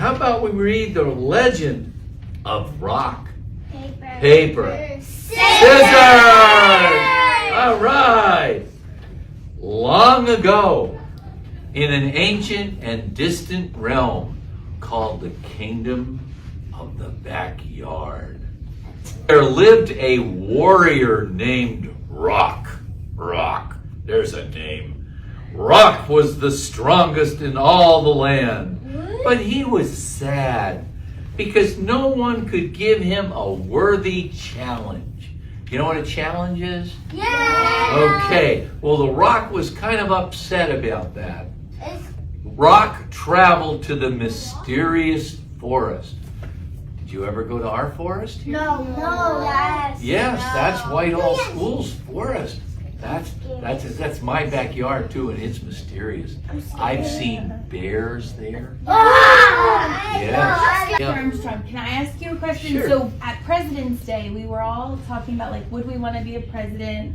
how about we read the legend of rock, Paper. scissors! All right. Long ago, in an ancient and distant realm called the Kingdom of the Backyard, there lived a warrior named Rock. Rock, there's a name. Rock was the strongest in all the land, but he was sad because no one could give him a worthy challenge. You know what a challenge is? Yeah. Okay, well, the Rock was kind of upset about that. Rock traveled to the mysterious forest. Did you ever go to our forest here? No. Yes, that's Whitehall School's forest. That's my backyard too, and it's mysterious. I've seen bears there. Yes. Dr. Armstrong, can I ask you a question? Sure. So at President's Day, we were all talking about like, would we want to be a president?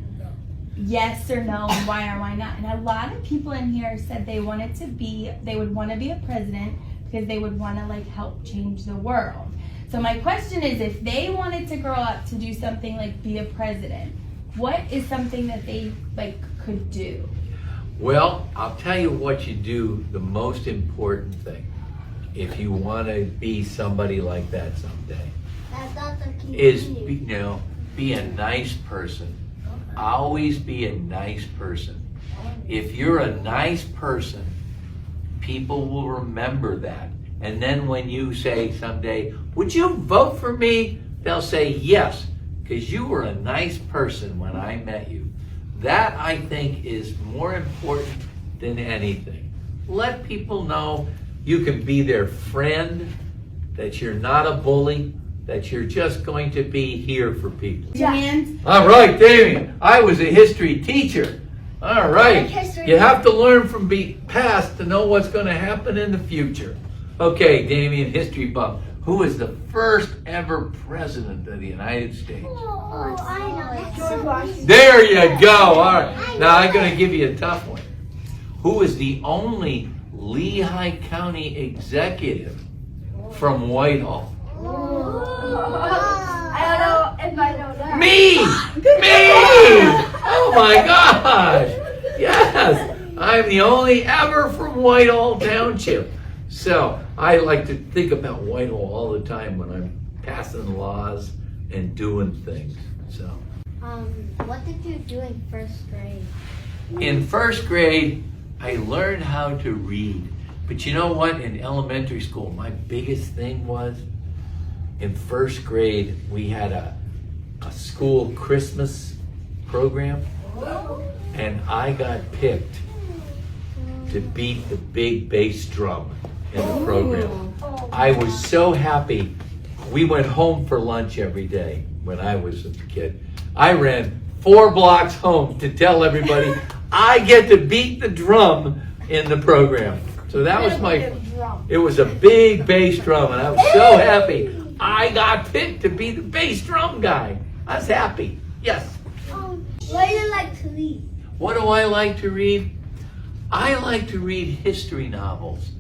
Yes or no, and why or why not? And a lot of people in here said they would want to be a president because they would want to like help change the world. So my question is, if they wanted to grow up to do something like be a president, what is something that they like could do? Well, I'll tell you what you do, the most important thing, if you want to be somebody like that someday, is be a nice person. Always be a nice person. If you're a nice person, people will remember that. And then when you say someday, would you vote for me? They'll say yes, because you were a nice person when I met you. That, I think, is more important than anything. Let people know you can be their friend, that you're not a bully, that you're just going to be here for people. Jan? All right, Damien, I was a history teacher. All right, you have to learn from the past to know what's going to happen in the future. Okay, Damien, history buff. Who was the first ever president of the United States? Oh, I know. George Washington. There you go. All right. Now I'm going to give you a tough one. Who was the only Lehigh County executive from Whitehall? I don't know if I know that. Me! Oh my gosh! Yes, I'm the only ever from Whitehall Township. So I like to think about Whitehall all the time when I'm passing laws and doing things. So. What did you do in first grade? In first grade, I learned how to read. But you know what? In elementary school, my biggest thing was, in first grade, we had a school Christmas program, and I got picked to beat the big bass drum in the program. I was so happy. We went home for lunch every day when I was a kid. I ran 4 blocks home to tell everybody I get to beat the drum in the program. So that was it was a big bass drum, and I was so happy. I got picked to be the bass drum guy. I was happy. Yes. What do you like to read? What do I like to read? I like to read history novels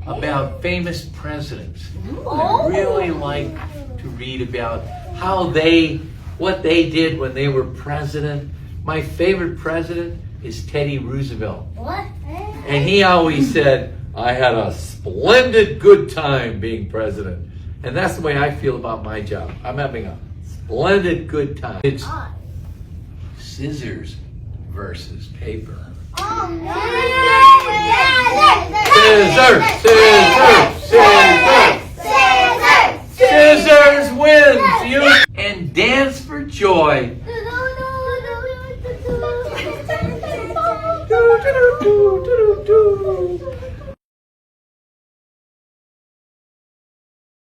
about famous presidents. I really like to read about what they did when they were president. My favorite president is Teddy Roosevelt. What? And he always said, I had a splendid good time being president. And that's the way I feel about my job. I'm having a splendid good time. It's scissors versus paper. Scissors wins. And dance for joy.